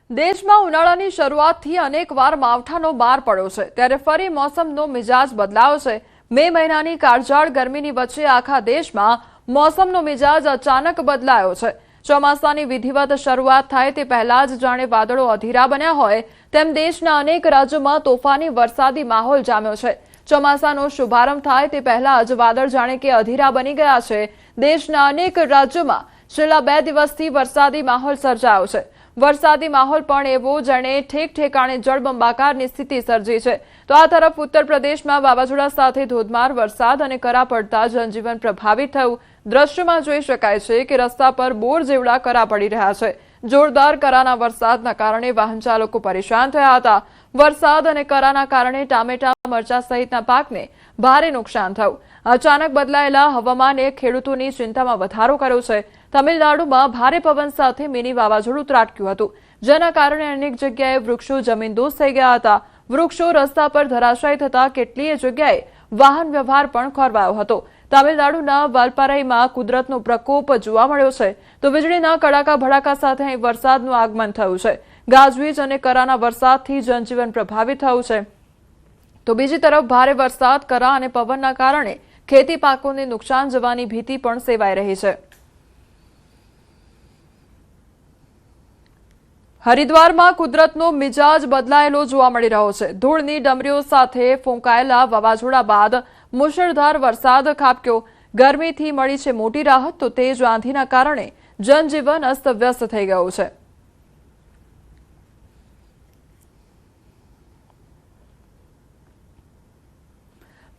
દેશમાં ઉનાળાની શરૂઆતથી અનેકવાર માવઠાનો માર પડ્યો છે ત્યારે ફરી મોસમનો મિજાજ બદલાયો છે। મે મહિનાની કાળઝાળ ગરમીની વચ્ચે આખા દેશમાં મોસમનો મિજાજ અચાનક બદલાયો છે। ચોમાસાની વિધિવત શરૂઆત થાય તે પહેલા જ જાણે વાદળો અધીરા બન્યા હોય તેમ દેશના અનેક રાજ્યોમાં તોફાની વરસાદી માહોલ જામ્યો છે। ચોમાસાનો શુભારંભ થાય તે પહેલા જ વાદળ જાણે કે અધીરા બની ગયા છે। દેશના અનેક રાજ્યોમાં છેલ્લા 2 દિવસથી વરસાદી માહોલ સર્જાયો છે। વરસાદી માહોલ પણ એવો જાણે ઠેક ઠેકાણે જળબંબાકારની સ્થિતિ સર્જી છે। તો આ તરફ ઉત્તર પ્રદેશમાં વાવાઝોડા સાથે ધોધમાર વરસાદ અને કરા પડતા જનજીવન પ્રભાવિત થયું। દ્રશ્યમાં જોઈ શકાય છે કે રસ્તા પર બોર જેવડા કરા પડી રહ્યા છે। જોરદાર કરાના વરસાદના કારણે વાહન ચાલકો પરેશાન થયા હતા। વરસાદ અને કરાના કારણે ટામેટા, મરચા સહિતના પાકને ભારે નુકસાન થયું। અચાનક બદલાયેલા હવામાને ખેડૂતોની ચિંતામાં વધારો કર્યો છે। તમિલનાડુમાં ભારે પવન સાથે મિની વાવાઝોડું ત્રાટક્યું હતું, જેના કારણે અનેક જગ્યાએ વૃક્ષો જમીનદોસ્ત થઈ ગયા હતા। વૃક્ષો રસ્તા પર ધરાશાયી થતા કેટલીય જગ્યાએ વાહન વ્યવહાર પણ ખોરવાયો હતો। તમિલનાડુના વાલપારાઈમાં કુદરતનો પ્રકોપ જોવા મળ્યો છે, તો વીજળીના કડાકા ભડાકા સાથે અહીં વરસાદનું આગમન થયું છે। ગાજવીજ અને કરાના વરસાદથી જનજીવન પ્રભાવિત થયું છે, તો બીજી તરફ ભારે વરસાદ, કરા અને પવનના કારણે ખેતી પાકોને નુકસાન જવાની ભીતિ પણ સેવાઈ રહી છે। હરિદ્વારમાં કુદરતનો મિજાજ બદલાયેલો જોવા મળી રહ્યો છે। ધૂળની ડમરીઓ સાથે ફૂંકાયેલા વાવાઝોડા બાદ મુશળધાર વરસાદ ખાબક્યો। ગરમીથી મળી છે મોટી રાહત, તો તેજ આંધીના કારણે જનજીવન અસ્તવ્યસ્ત થઈ ગયું છે।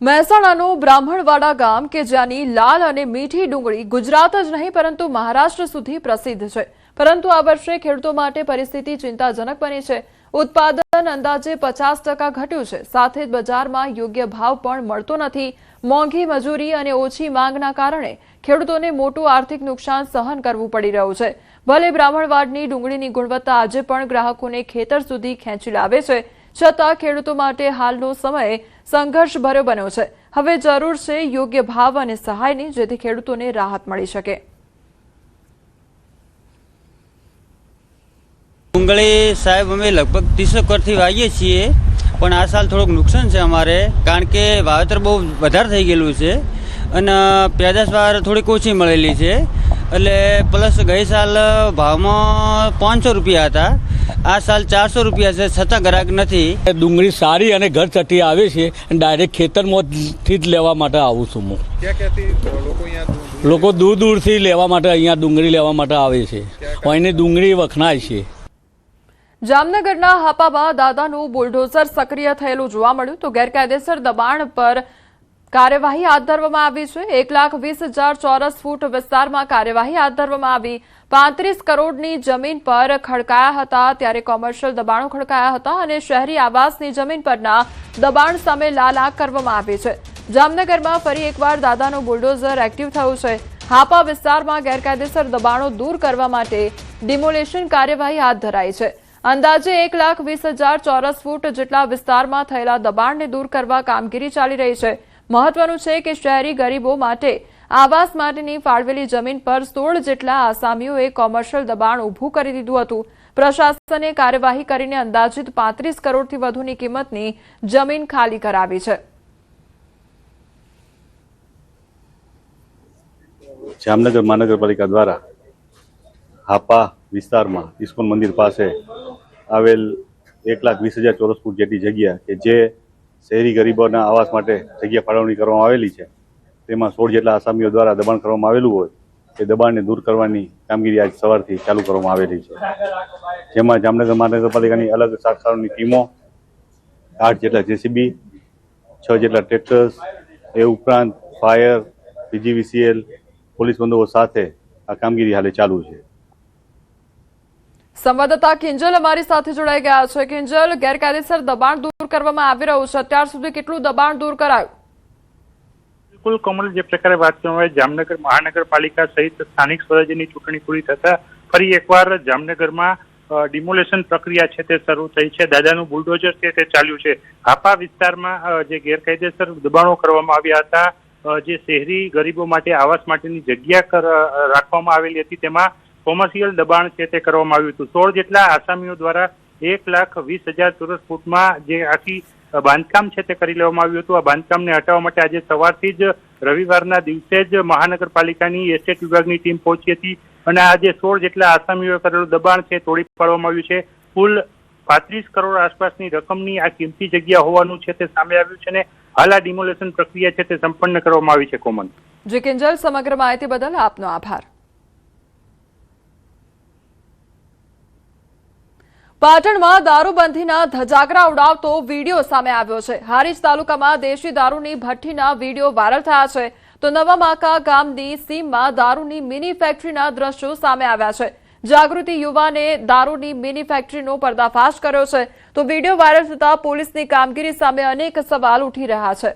મહેસાણાનું બ્રાહ્મણવાડા ગામ કે જ્યાંની લાલ અને મીઠી ડુંગળી ગુજરાત જ નહીં પરંતુ મહારાષ્ટ્ર સુધી પ્રસિદ્ધ છે, પરંતુ આ વર્ષે ખેડૂતો માટે પરિસ્થિતિ ચિંતાજનક બની છે। ઉત્પાદન અંદાજે 50% ઘટ્યું છે, સાથે જ બજારમાં યોગ્ય ભાવ પણ મળતો નથી। મોંઘી મજૂરી અને ઓછી માંગના કારણે ખેડૂતોને મોટું આર્થિક નુકસાન સહન કરવું પડી રહ્યું છે। ભલે બ્રાહ્મણવાડની ડુંગળીની ગુણવત્તા આજે પણ ગ્રાહકોને ખેતર સુધી ખેંચી લાવે છે, છતાં ખેડૂતો માટે હાલનો સમય સંઘર્ષભર્યો બન્યો છે। હવે જરૂર છે યોગ્ય ભાવ અને સહાયની, જેથી ખેડૂતોને રાહત મળી શકે। ડુંગળી સાહેબ અમે લગભગ 30 એકરથી વાવીએ છીએ, પણ આ સાલ થોડુંક નુકસાન છે અમારે, કારણ કે વાવેતર બહુ વધારે થઈ ગયેલું છે અને પેદાશવાર થોડીક ઓછી મળેલી છે। એટલે પ્લસ ગઈ સાલ ભાવમાં 500 રૂપિયા હતા, આ સાલ 400 રૂપિયા છે, છતાં ગ્રાહક નથી। ડુંગળી સારી અને ઘર ચટી આવે છે, ડાયરેક્ટ ખેતરમાંથી જ લેવા માટે આવું છું હું। લોકો દૂર દૂરથી લેવા માટે અહીંયા ડુંગળી લેવા માટે આવે છે, અહીંની ડુંગળી વખણાય છે। જામનગરના હાપામાં દાદાનું બુલડોઝર સક્રિય થયેલું જોવા મળ્યું, તો ગેરકાયદેસર દબાણ પર કાર્યવાહી હાથ ધરવામાં આવી છે। 1,20,000 ચોરસ ફૂટ વિસ્તારમાં કાર્યવાહી હાથ ધરવામાં આવી। 35 કરોડની જમીન પર ખડકાયા હતા, ત્યારે કોમર્શિયલ દબાણો ખડકાયા હતા અને શહેરી આવાસની જમીન પરના દબાણ સામે લાલ આંખ કરવામાં આવી છે। જામનગરમાં ફરી એકવાર દાદાનું બુલડોઝર એક્ટિવ થયું છે। હાપા વિસ્તારમાં ગેરકાયદેસર દબાણો દૂર કરવા માટે ડિમોલેશન કાર્યવાહી હાથ ધરાઈ છે। અંદાજે 1,20,000 ચોરસ ફૂટ જેટલા વિસ્તારમાં થયેલા દબાણને દૂર કરવા કામગીરી ચાલી રહી છે। મહત્વનું છે કે શહેરી ગરીબો માટે આવાસ માટેની ફાળવેલી જમીન પર 16 જેટલા આસામીઓએ કોમર્શિયલ દબાણ ઊભું કરી દીધું હતું। પ્રશાસને કાર્યવાહી કરીને અંદાજિત 35 કરોડથી વધુની કિંમતની જમીન ખાલી કરાવી છે। જામનગર મહાનગરપાલિકા દ્વારા હાપા વિસ્તારમાં ઇસ્કોન મંદિર પાસે આવેલ 1,20,000 ચોરસ ફૂટ જેટલી જગ્યા કે જે શહેરી ગરીબોના આવાસ માટે જગ્યા ફાળવણી કરવામાં આવેલી છે, તેમાં 16 જેટલા આસામીઓ દ્વારા દબાણ કરવામાં આવેલું હોય તે દબાણને દૂર કરવાની કામગીરી આજ સવારથી ચાલુ કરવામાં આવેલી છે। જેમાં જામનગર મહાનગરપાલિકાની અલગ શાખાઓની ટીમો, 8 જેટલા જેસીબી, 6 જેટલા ટ્રેક્ટર્સ, એ ઉપરાંત ફાયર, પીજીવીસીએલ, પોલીસ બંદોબસ્ત સાથે આ કામગીરી હાલે ચાલુ છે। સંવાદદાતા કિંજલ અમારી સાથે જોડાઈ ગયા છે। કિંજલ, ગેરકાયદેસર દબાણ દૂર કરવામાં આવી રહ્યું છે, અત્યાર સુધી કેટલું દબાણ દૂર કરાયું? બિલકુલ કમલ, જે પ્રકારે વાત કરવામાં આવે, જામનગર મહાનગરપાલિકા સહિત સ્થાનિક સ્વરાજ્યની ચૂંટણી પૂરી થતા ફરી એકવાર જામનગરમાં ડિમોલેશન પ્રક્રિયા છે તે શરૂ થઈ છે। દાદાનું બુલડોઝર છે તે ચાલ્યું છે। હાપા વિસ્તારમાં જે ગેરકાયદેસર દબાણો કરવામાં આવ્યા હતા, જે શહેરી ગરીબો માટે આવાસ માટેની જગ્યા રાખવામાં આવેલી હતી, તેમાં કોમર્શિયલ દબાણ છે તે કરવામાં આવ્યું હતું. 16 જેટલા આસામીઓ દ્વારા 1,20,000 ચોરસ ફૂટમાં જે આખી બાંધકામ છે તે કરી લેવામાં આવ્યું હતું. આ બાંધકામને હટાવવા માટે આજે સવારથી જ રવિવારના દિવસે જ મહાનગરપાલિકાની એસ્ટેટ વિભાગની ટીમ પહોંચી હતી અને આજે 16 જેટલા આસામીઓએ કરેલું દબાણ છે તોડી પાડવામાં આવ્યું છે. કુલ 35 કરોડ આસપાસની રકમની આ કિંમતી જગ્યા હોવાનું છે તે સામે આવ્યું છે અને હાલ આ ડિમોલેશન પ્રક્રિયા છે તે સંપન્ન કરવામાં આવી છે. કોમન જી કિંજલ, સમગ્ર માહિતી બદલ આપનો આભાર. પાટણમાં દારૂબંધીના ધજાગરા ઉડાવતો વિડીયો સામે આવ્યો છે. હારીજ તાલુકામાં દેશી દારૂની ભઠ્ઠીના વિડીયો વાયરલ થયા છે તો નવામાકા ગામની સીમમાં દારૂની મિની ફેક્ટરીના દ્રશ્યો સામે આવ્યા છે. જાગૃતિ યુવાને દારૂની મિની ફેક્ટરીનો પર્દાફાશ કર્યો છે તો વિડીયો વાયરલ થતા પોલીસની કામગીરી સામે અનેક સવાલ ઉઠી રહ્યા છે.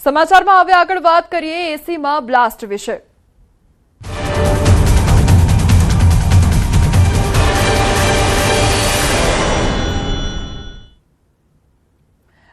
સમાચારમાં હવે આગળ વાત કરીએ એસીમાં બ્લાસ્ટ વિશે.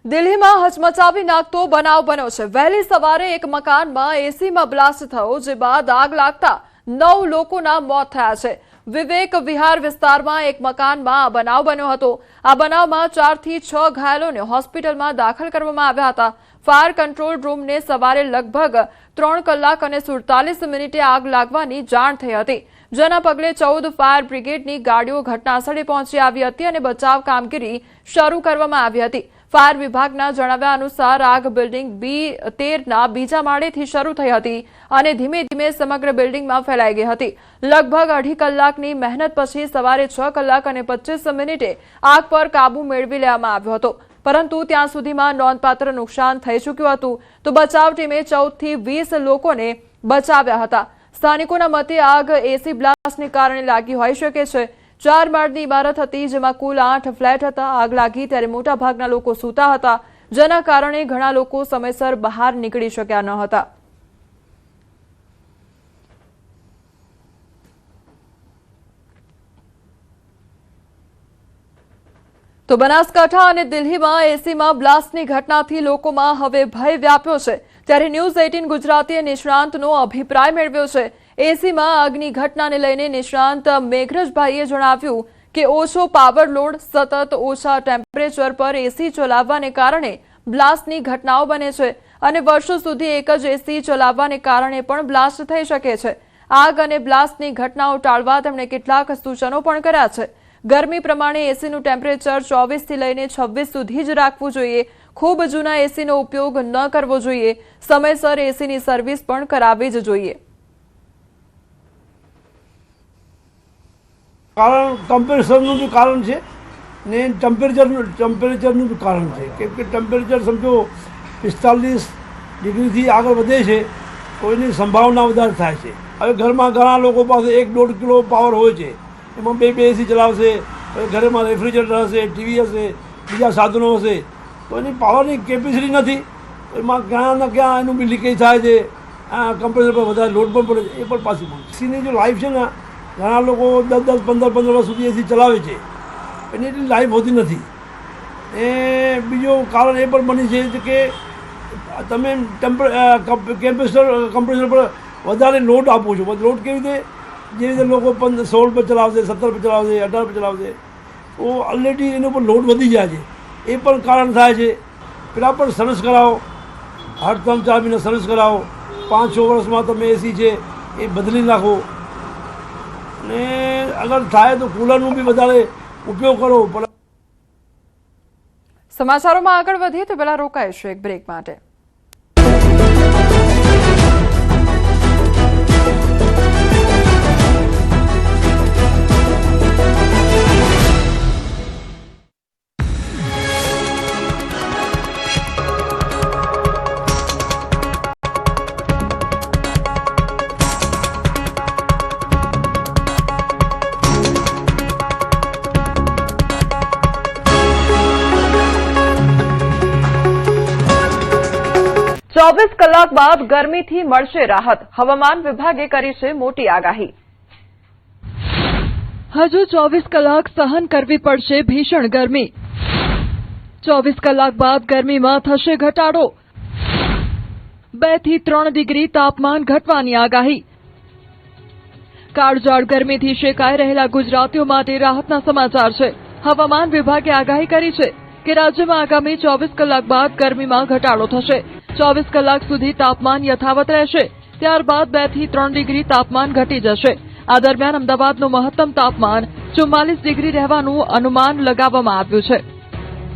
દિલ્હીમાં હચમચાવી નાખતો બનાવ બન્યો છે. વહેલી સવારે એક મકાનમાં એસીમાં બ્લાસ્ટ થયો, જે બાદ આગ લાગતા 9 લોકોના મોત થયા છે. વિવેક વિહાર વિસ્તારમાં એક મકાનમાં આ બનાવ બન્યો હતો. આ બનાવમાં 4 થી 6 ઘાયલોને હોસ્પિટલમાં દાખલ કરવામાં આવ્યા હતા. ફાયર કંટ્રોલ રૂમને સવારે લગભગ 3 કલાક અને 47 મિનિટે આગ લાગવાની જાણ થઈ હતી, જેના પગલે 14 ફાયર બ્રિગેડની ગાડીઓ ઘટનાસ્થળે પહોંચી આવી હતી અને બચાવ કામગીરી શરૂ કરવામાં આવી હતી. ફાયર વિભાગના જણાવ્યા અનુસાર આગ બિલ્ડિંગ B13ના બીજા માળેથી શરૂ થઈ હતી અને ધીમે ધીમે સમગ્ર બિલ્ડિંગમાં ફેલાઈ ગઈ હતી. લગભગ 2.5 કલાકની મહેનત પછી સવારે 6 કલાક અને 25 મિનિટે આગ પર કાબુ મેળવી લેવામાં આવ્યો હતો, પરંતુ ત્યાં સુધીમાં નોંધપાત્ર નુકસાન થઈ ચૂક્યું હતું તો બચાવ ટીમે 14 થી 20 લોકોને બચાવ્યા હતા. સ્થાનિકોના મતે આગ એસી બ્લાસ્ટને કારણે લાગી હોઈ શકે છે. 4 માળની ઇમારત હતી, જેમાં કુલ 8 ફ્લેટ હતા. આગ લાગી ત્યારે મોટાભાગના લોકો સૂતા હતા, જેના કારણે ઘણા લોકો સમયસર બહાર નીકળી શક્યા ન હતા. તો બનાસકાંઠા અને દિલ્હીમાં એસીમાં બ્લાસ્ટની ઘટનાથી લોકોમાં હવે ભય વ્યાપ્યો છે. ત્યારે ન્યૂઝ 18 ગુજરાતીએ નિષ્ણાંતનો અભિપ્રાય મેળવ્યો છે. એસીમાં આગની ઘટનાને લઈને નિષ્ણાંત મેઘરજભાઈએ જણાવ્યું કે ઓછો પાવર લોડ, સતત ઓછા ટેમ્પરેચર પર એસી ચલાવવાને કારણે બ્લાસ્ટની ઘટનાઓ બને છે અને વર્ષો સુધી એક જ એસી ચલાવવાને કારણે પણ બ્લાસ્ટ થઈ શકે છે. આગ અને બ્લાસ્ટની ઘટનાઓ ટાળવા તેમણે કેટલાક સૂચનો પણ કર્યા છે. ગરમી પ્રમાણે એસીનું ટેમ્પરેચર 24 થી લઈને 26 સુધી જ રાખવું જોઈએ. ખૂબ જૂના એસીનો ઉપયોગ ન કરવો જોઈએ. સમયસર એસીની સર્વિસ પણ કરાવવી જ જોઈએ. કારણ ટેમ્પરેચરનું બી કારણ છે ને ટેમ્પરેચરનું બી કારણ છે, કેમ કે ટેમ્પરેચર સમજો 45 ડિગ્રીથી આગળ વધે છે તો એની સંભાવના વધારે થાય છે. હવે ઘરમાં ઘણા લોકો પાસે 1-1.5 કિલો પાવર હોય છે, એમાં બે એસી ચલાવશે, ઘરમાં રેફ્રિજરેટર હશે, ટીવી હશે, બીજા સાધનો હશે, તો એની પાવરની કેપેસિટી નથી. એમાં ક્યાં ને ક્યાં એનું બી લીકેજ થાય છે, કમ્પ્રેસર પર વધારે લોડ પણ પડે છે, એ પણ પાછી મળે. એસીની જો લાઈફ છે ને, ઘણા લોકો 10-10, 15-15 વર્ષ સુધી એસી ચલાવે છે, એની એટલી લાઈફ હોતી નથી. એ બીજું કારણ એ પણ બની છે કે તમે કમ્પ્રેસર પર વધારે લોડ આપો છો. લોડ કેવી રીતે? જે રીતે લોકો 16 પર ચલાવશે, 17 પર ચલાવશે, 18 પર ચલાવશે, તો ઓલરેડી એના પર લોડ વધી જાય છે. એ પણ કારણ થાય છે. પેલા પણ સર્વિસ કરાવો, હર 3-4 મહિના સર્વિસ કરાવો. 5-6 વર્ષમાં તમે એસી છે એ બદલી નાખો. અને અગર થાય તો કુલરનું બી વધારે ઉપયોગ કરો. સમાચારોમાં આગળ વધીએ તો પહેલા રોકાઈશું એક બ્રેક માટે. ચોવીસ કલાક બાદ ગરમીથી મળશે રાહત. હવામાન વિભાગે કરી છે મોટી આગાહી. હજુ 24 કલાક સહન કરવી પડશે ભીષણ ગરમી. 24 કલાક બાદ ગરમીમાં થશે ઘટાડો. 2 થી 3 ડિગ્રી તાપમાન ઘટવાની આગાહી. કાળઝાળ ગરમીથી શેકાઈ રહેલા ગુજરાતીઓ માટે રાહતના સમાચાર છે. હવામાન વિભાગે આગાહી કરી છે કે રાજ્યમાં આગામી 24 કલાક બાદ ગરમીમાં ઘટાડો થશે. 24 કલાક સુધી તાપમાન યથાવત રહેશે. ત્યારબાદ 2 થી 3 ડિગ્રી તાપમાન ઘટી જશે. આ દરમિયાન અમદાવાદનું મહત્તમ તાપમાન 44 ડિગ્રી રહેવાનું અનુમાન लगावવામાં આવ્યું છે.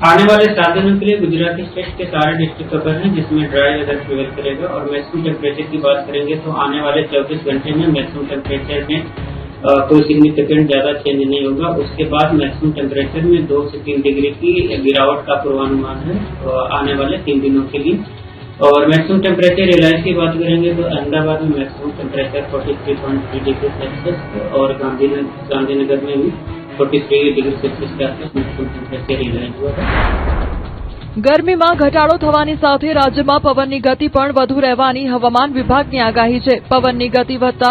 आने वाले 7 दिनों के लिए गुजरात स्टेट के सारे डिस्ट्रिक्ट कवर हैं जिसमें ड्राई वेदर प्रिवेल करेगा और मैक्सिमम टेम्परेचर की बात करेंगे तो आने वाले 24 घंटे में मैक्सिमम टेम्परेचर में कोई सिग्निफिकेंट ज्यादा चेंज नहीं होगा. उसके बाद मैक्सिमम टेम्परेचर में 2 से 3 डिग्री की गिरावट का पूर्वानुमान है आने वाले 3 दिनों के लिए. और मैक्सिमम टेम्परेचर रिलायंस की बात करेंगे तो अहमदाबाद में मैक्सिमम टेम्परेचर 43.3 डिग्री सेल्सियस और गांधीनगर में भी 43 डिग्री सेल्सियस के आसपास मैक्सिमम टेम्परेचर रिलायंस हुआ है. ગરમીમાં ઘટાડો થવાની સાથે રાજ્યમાં પવનની ગતિ પણ વધુ રહેવાની હવામાન વિભાગની આગાહી છે. પવનની ગતિ વધતા